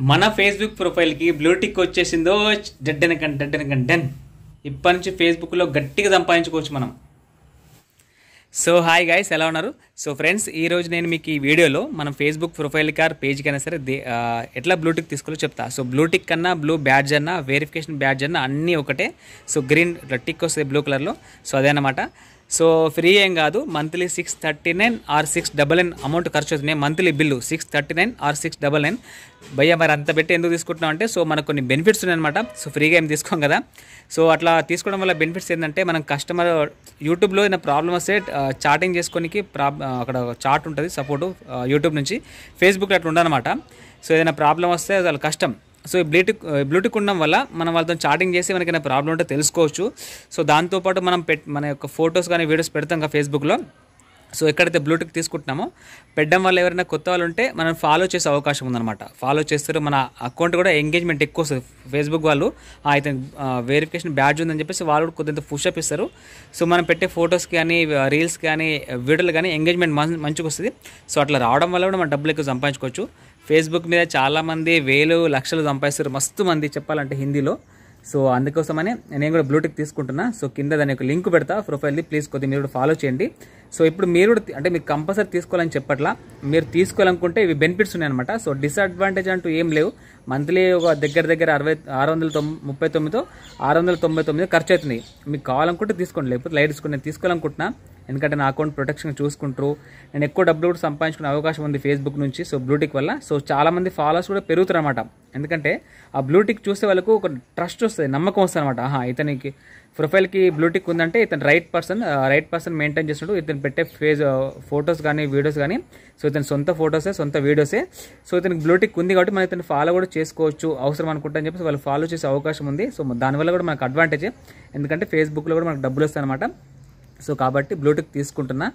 మన Facebook ప్రొఫైల్కి blue tick వచ్చేసిందో den ఇప్పటి నుంచి ఫేస్బుక్లో గట్టిగా సంపాదించుకోవచ్చు మనం. సో హాయ్ గైస్, ఎలా ఉన్నారు? సో ఫ్రెండ్స్, ఈరోజు నేను మీకు ఈ వీడియోలో మనం ఫేస్బుక్ ప్రొఫైల్ కార్ పేజ్కైనా సరే ఎట్లా బ్లూటిక్ తీసుకోవాలో చెప్తా. సో బ్లూటిక్ కన్నా బ్లూ బ్యాడ్జ్ అన్న వెరిఫికేషన్ బ్యాడ్జ్ అన్న అన్నీ ఒకటే. సో గ్రీన్ ఇట్లా టిక్ వస్తుంది బ్లూ కలర్లో. సో అదే అన్నమాట. సో ఫ్రీ ఏం కాదు, మంత్లీ 639 ఆర్ 699 అమౌంట్ ఖర్చు అవుతుంది. Monthly bill 639 or 699. భయ్య మరి అంత పెట్టి ఎందుకు తీసుకుంటున్నాం అంటే, సో మనకు కొన్ని బెనిఫిట్స్ ఉన్నాయన్నమాట. సో ఫ్రీగా ఏం తీసుకోం కదా. సో అట్లా తీసుకోవడం వల్ల బెనిఫిట్స్ ఏంటంటే, మనం కస్టమర్ యూట్యూబ్లో ఏదైనా ప్రాబ్లమ్ వస్తే చాటింగ్ చేసుకోనికి అక్కడ చాట్ ఉంటుంది సపోర్టు యూట్యూబ్ నుంచి. ఫేస్బుక్లో అట్లా ఉండదన్నమాట. సో ఏదైనా ప్రాబ్లం వస్తే అది కష్టం. సో ఈ బ్లూటిక్ ఉండడం వల్ల మనం వాళ్ళతో చాటింగ్ చేసి మనకైనా ప్రాబ్లం ఉంటే తెలుసుకోవచ్చు. సో దాంతోపాటు మనం మన యొక్క ఫొటోస్ కానీ వీడియోస్ పెడతాం కదా ఫేస్బుక్లో. సో ఎక్కడైతే బ్లూటిక్ తీసుకుంటున్నామో పెట్టడం వల్ల ఎవరైనా కొత్త వాళ్ళు ఉంటే మనం ఫాలో చేసే అవకాశం ఉందన్నమాట. ఫాలో చేస్తారు, మన అకౌంట్ కూడా ఎంగేజ్మెంట్ ఎక్కువ వస్తుంది. ఫేస్బుక్ వాళ్ళు అయితే వెరిఫికేషన్ బ్యాడ్జ్ ఉందని చెప్పేసి వాళ్ళు కూడా కొద్దింత పుషప్ ఇస్తారు. సో మనం పెట్టే ఫొటోస్ కానీ రీల్స్ కానీ వీడియోలు కానీ ఎంగేజ్మెంట్ మంచిగా వస్తుంది. సో అట్లా రావడం వల్ల కూడా మనం డబ్బులు ఎక్కువ సంపాదించుకోవచ్చు. ఫేస్బుక్ మీద చాలామంది వేలు లక్షలు సంపాదిస్తారు, మస్తు మంది చెప్పాలంటే హిందీలో. సో అందుకోసమనే నేను కూడా బ్లూటిక్ తీసుకుంటున్నా. సో కింద దాని యొక్క లింక్ పెడతా ప్రొఫైల్ది, ప్లీజ్ కొద్దిగా మీరు కూడా ఫాలో చేయండి. సో ఇప్పుడు మీరు అంటే మీరు కంపల్సరీ తీసుకోవాలని చెప్పట్లా, మీరు తీసుకోవాలనుకుంటే ఇవి బెనిఫిట్స్ ఉన్నాయన్నమాట. సో డిసడ్వాంటేజ్ అంటూ ఏం లేవు. మంత్లీ ఒక దగ్గర 639తో 699 ఖర్చు అవుతుంది. మీకు కావాలనుకుంటే తీసుకోండి, లేకపోతే లైట్ తీసుకోండి. నేను తీసుకోవాలనుకుంటున్నా, ఎందుకంటే నా అకౌంట్ ప్రొటెక్షన్ చూసుకుంటారు. నేను ఎక్కువ డబ్బులు కూడా సంపాదించుకునే అవకాశం ఉంది ఫేస్బుక్ నుంచి. సో బ్లూటిక్ వల్ల సో చాలామంది ఫాలోవర్స్ కూడా పెరుగుతారు అనమాట. ఎందుకంటే ఆ బ్లూటిక్ చూసే వాళ్ళకు ఒక ట్రస్ట్ వస్తుంది, నమ్మకం వస్తుంది అనమాట. ఇతనికి ప్రొఫైల్కి బ్లూటిక్ ఉందంటే ఇతను రైట్ పర్సన్ మెయింటైన్ చేస్తున్నాడు. ఇతను పెట్టే ఫొటోస్ కానీ వీడియోస్ కానీ సో ఇతని సొంత ఫొటోసే సొంత వీడియోసే. సో ఇతనికి బ్లూటిక్ ఉంది కాబట్టి మనం ఇతను ఫాలో కూడా చేసుకోవచ్చు అవసరం అనుకుంటా అని చెప్పి వాళ్ళు ఫాలో చేసే అవకాశం ఉంది. సో దానివల్ల కూడా మనకు అడ్వాంటేజే, ఎందుకంటే ఫేస్బుక్లో కూడా మనకు డబ్బులు వస్తాయి అనమాట. సో కాబట్టి బ్లూటిక్ తీసుకుంటున్నా.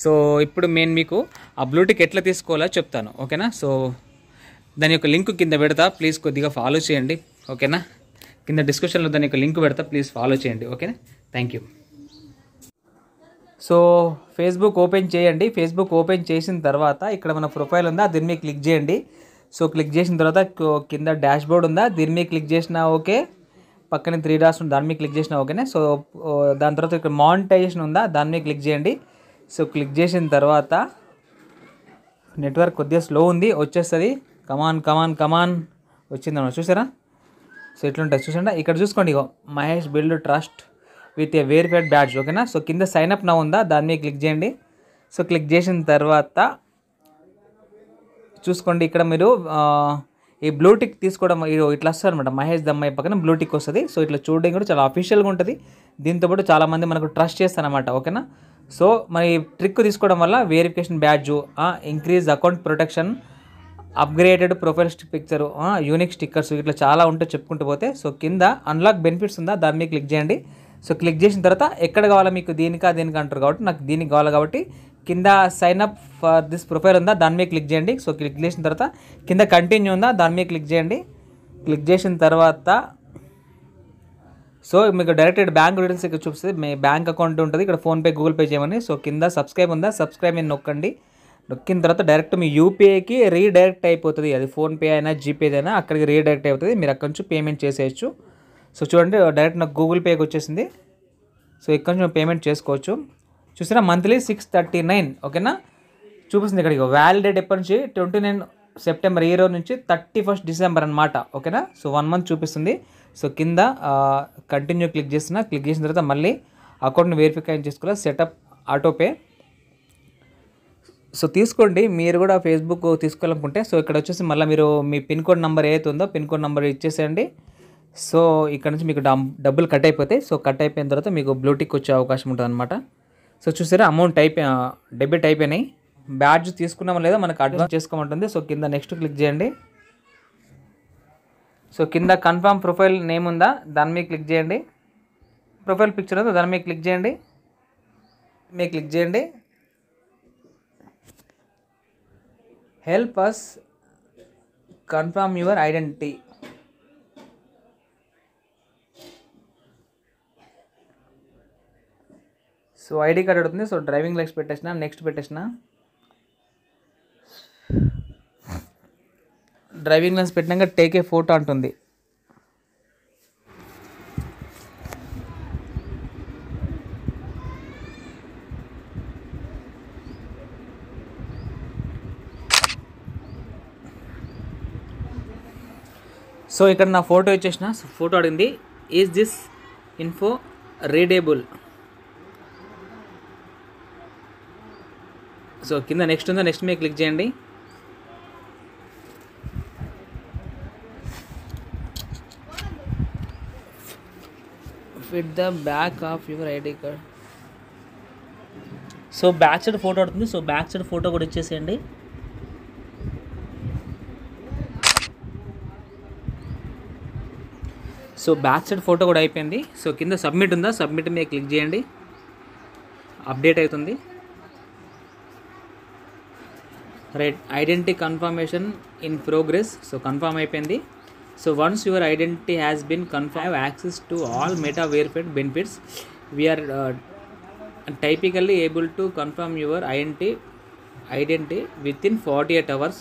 సో ఇప్పుడు నేను మీకు ఆ బ్లూటిక్ ఎట్లా తీసుకోవాలో చెప్తాను, ఓకేనా? సో దాని యొక్క లింక్ కింద పెడతా, ప్లీజ్ కొద్దిగా ఫాలో చేయండి, ఓకేనా? కింద డిస్క్రిప్షన్లో దాని యొక్క లింక్ పెడతా, ప్లీజ్ ఫాలో చేయండి, ఓకేనా? Thank you. So Facebook open చేయండి. ఫేస్బుక్ ఓపెన్ చేసిన తర్వాత ఇక్కడ మన ప్రొఫైల్ ఉందా, దీని మీద క్లిక్ చేయండి. సో క్లిక్ చేసిన తర్వాత కింద డాష్ బోర్డ్ ఉందా, దీని మీద క్లిక్ చేసినా ఓకే. పక్కన 3 డాట్స్ ఉంది, దాని మీద క్లిక్ చేసినా ఓకేనే. సో దాని తర్వాత ఇక్కడ మానిటైజేషన్ ఉందా, దాని మీద క్లిక్ చేయండి. సో క్లిక్ చేసిన తర్వాత నెట్వర్క్ కొద్దిగా స్లో ఉంది, వచ్చేస్తుంది. కమాన్ వచ్చిందన్నమాట, చూసారా? సో ఎట్లుంటుంది చూసండి. ఇక్కడ చూసుకోండి, ఇగో Mahesh build trust with a verified badge, ఓకేనా? సో కింద సైన్ అప్ నౌ ఉందా, దాని మీద క్లిక్ చేయండి. సో క్లిక్ చేసిన తర్వాత చూసుకోండి, ఇక్కడ మీరు ఈ బ్లూటిక్ తీసుకోవడం ఇట్లా వస్తుంది అనమాట. మహేష్ దమ్మాయి పక్కన బ్లూటిక్ వస్తుంది. సో ఇట్లా చూడడం కూడా చాలా అఫీషియల్గా ఉంటుంది. దీంతోపాటు చాలామంది మనకు ట్రస్ట్ చేస్తారనమాట, ఓకేనా? సో మరి ట్రిక్ తీసుకోవడం వల్ల verification badge, increase account protection, upgraded profile picture, unique stickers, ఇట్లా చాలా ఉంటే చెప్పుకుంటూ పోతే. సో కింద అన్లాక్ బెనిఫిట్స్ ఉందా, దాని మీద క్లిక్ చేయండి. సో క్లిక్ చేసిన తర్వాత ఎక్కడ కావాలా మీకు, దీనికి అంటారు కాబట్టి నాకు దీనికి కావాలి కాబట్టి కింద sign up for this profile ఉందా, దాని మీద క్లిక్ చేయండి. సో క్లిక్ చేసిన తర్వాత కింద కంటిన్యూ ఉందా, దాని మీద క్లిక్ చేయండి. క్లిక్ చేసిన తర్వాత సో మీకు డైరెక్ట్ బ్యాంక్ డీటెయిల్స్ ఇక్కడ చూపిస్తుంది. మీ బ్యాంక్ అకౌంట్ ఉంటుంది, ఇక్కడ ఫోన్పే గూగుల్ పే చేయమని. సో కింద సబ్స్క్రైబ్ ఉందా, సబ్స్క్రైబ్ మీద నొక్కండి. నొక్కిన తర్వాత డైరెక్ట్ మీ యూపీఐకి రీడైరెక్ట్ అయిపోతుంది. అది ఫోన్పే అయినా జీపే అయినా అక్కడికి రీడైరెక్ట్ అయిపోతుంది. మీరు అక్కడి నుంచి పేమెంట్ చేసేయచ్చు. సో చూడండి, డైరెక్ట్ నాకు గూగుల్ పేకి వచ్చేసింది. సో ఇక్కడ నుంచి పేమెంట్ చేసుకోవచ్చు. చూసినా మంత్లీ 639, ఓకేనా? చూపిస్తుంది ఇక్కడ. వ్యాలిడేట్ ఎప్పటి నుంచి 29 సెప్టెంబర్ ఈ రోజు నుంచి 31 డిసెంబర్ అనమాట, ఓకేనా? సో 1 మంత్ చూపిస్తుంది. సో కింద కంటిన్యూ క్లిక్ చేసిన తర్వాత మళ్ళీ అకౌంట్ని వెరిఫై చేసుకోవాలి, సెటప్ ఆటోపే. సో తీసుకోండి, మీరు కూడా ఫేస్బుక్ తీసుకోవాలనుకుంటే. సో ఇక్కడ వచ్చేసి మళ్ళీ మీరు మీ పిన్ కోడ్ నెంబర్ ఏదైతే ఉందో పిన్ కోడ్ నెంబర్ ఇచ్చేసేయండి. సో ఇక్కడ నుంచి మీకు డబ్బులు కట్ అయిపోతాయి. సో కట్ అయిపోయిన తర్వాత మీకు బ్లూటిక్ వచ్చే అవకాశం ఉంటుంది అనమాట. సో చూసారా, అమౌంట్ డెబిట్ అయిపోయినాయి. బ్యాడ్జ్ తీసుకున్నామో లేదా మనకు అడ్వాన్స్ చేసుకోమంటుంది. సో కింద నెక్స్ట్ క్లిక్ చేయండి. సో కింద కన్ఫర్మ్ ప్రొఫైల్ నేమ్ ఉందా, దాని మీద క్లిక్ చేయండి. ప్రొఫైల్ పిక్చర్ ఉందా, దాని మీద క్లిక్ చేయండి. Help us confirm your identity. So ID card అడుగుతుంది. సో డ్రైవింగ్ లైసెన్స్ పెట్టేసిన, నెక్స్ట్ పెట్టేసిన. డ్రైవింగ్ లైసెన్స్ పెట్టినాక టేక్ ఏ ఫోటో అంటుంది. సో ఇక్కడ నా ఫోటో ఇచ్చేసిన. ఫోటో అడిగింది, is this info readable. So కింద నెక్స్ట్ ఉందో, నెక్స్ట్ మీద క్లిక్ చేయండి. Fit the back of your ID card. So back side photo అడుగుతుంది. సో బ్యాక్ సైడ్ ఫోటో కూడా ఇచ్చేసేయండి. సో బ్యాక్ సైడ్ ఫోటో కూడా అయిపోయింది. సో కింద సబ్మిట్ ఉందా, సబ్మిట్ మీద క్లిక్ చేయండి. అప్డేట్ అవుతుంది. Right, identity confirmation in progress. So confirm అయిపోయింది. So once your identity has been confirm, access to all Meta verified benefits. We are typically able to confirm your identity within 48 hours.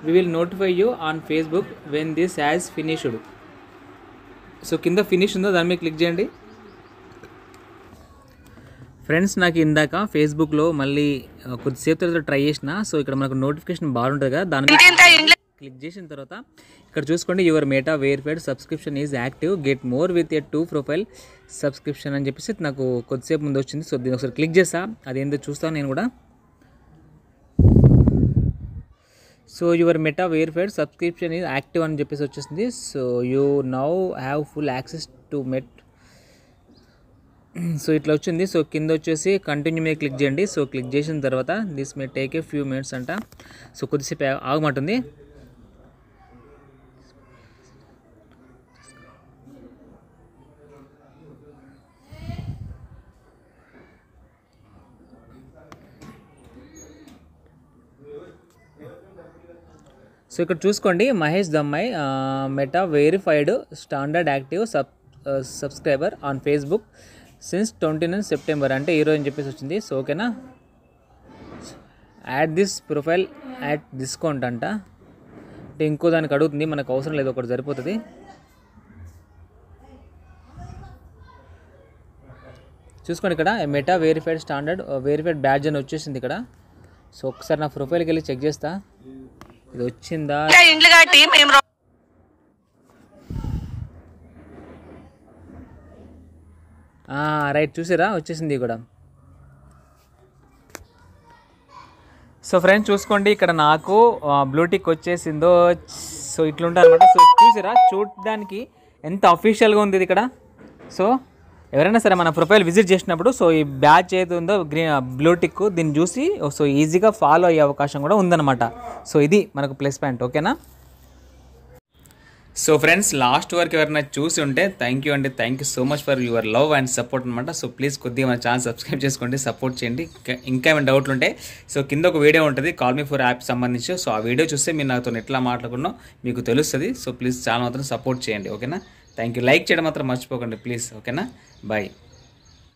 We will notify you on Facebook when this has finished. So కింద finish ఉందో దాని మీద click చేయండి. Friends, నాకు ఇందాక ఫేస్బుక్లో మళ్ళీ కొద్దిసేపు తర్వాత ట్రై చేసిన. సో ఇక్కడ మనకు నోటిఫికేషన్ బార్ ఉంటుంది కదా, దాని మీద క్లిక్ చేసిన తర్వాత ఇక్కడ చూసుకోండి, your meta verified subscription is active, get more with a 2 profile subscription అని చెప్పేసి నాకు కొద్దిసేపు ముందు వచ్చింది. సో దీన్ని ఒకసారి క్లిక్ చేస్తా, అదేందో చూస్తాను నేను కూడా. So your meta verified subscription is active అని చెప్పేసి వచ్చేసింది. So you now have full access to met. So ఇట్లా వచ్చింది. సో కింద వచ్చేసి కంటిన్యూ మీద క్లిక్ చేయండి. సో క్లిక్ చేసిన తర్వాత this may take a few minutes అంట. సో కొద్దిసేపు ఆగమంటుంది. సో ఇక్కడ చూసుకోండి, మహేష్ దమ్మాయి Meta verified standard active subscriber on Facebook since 29 September అంటే ఈరోజు అని చెప్పేసి వచ్చింది. సో ఓకేనా, add this profile at discount అంట. అంటే ఇంకో దానికి అడుగుతుంది, మనకు అవసరం లేదు, ఒకటి సరిపోతుంది. చూసుకోండి, ఇక్కడ meta verified standard verified badge అని వచ్చేసింది ఇక్కడ. సో ఒకసారి నా ప్రొఫైల్కి వెళ్ళి చెక్ చేస్తా, ఇది వచ్చిందా. రైట్, చూసారా వచ్చేసింది కూడా. సో ఫ్రెండ్స్ చూసుకోండి, ఇక్కడ నాకు బ్లూటిక్ వచ్చేసిందో. సో ఇట్లుంటుంది అనమాట. సో చూసారా, చూడడానికి ఎంత అఫీషియల్గా ఉంది ఇది ఇక్కడ. సో ఎవరైనా సరే మన ప్రొఫైల్ విజిట్ చేసినప్పుడు సో ఈ బ్యాచ్ ఏది ఉందో బ్లూటిక్, దీన్ని చూసి సో ఈజీగా ఫాలో అయ్యే అవకాశం కూడా ఉందన్నమాట. సో ఇది మనకు ప్లస్ పాయింట్. ఓకేనా. సో ఫ్రెండ్స్, లాస్ట్ వరకు ఎవరైనా చూసి ఉంటే థ్యాంక్ యూ అండి. Thank you so much for your love and support అనమాట. సో ప్లీజ్ కొద్దిగా మన ఛానల్ సబ్స్క్రైబ్ చేసుకోండి, సపోర్ట్ చేయండి. ఇంకా ఏమైనా డౌట్లు ఉంటే సో కింద ఒక వీడియో ఉంటుంది కాల్ మీ ఫర్ యాప్ సంబంధించి. సో ఆ వీడియో చూస్తే మీరు నాతో ఎట్లా మాట్లాడుకున్నాో మీకు తెలుస్తుంది. సో ప్లీజ్ ఛానల్ మాత్రం సపోర్ట్ చేయండి. ఓకేనా. Thank you. లైక్ చేయడం మాత్రం మర్చిపోకండి ప్లీజ్. ఓకేనా. బాయ్.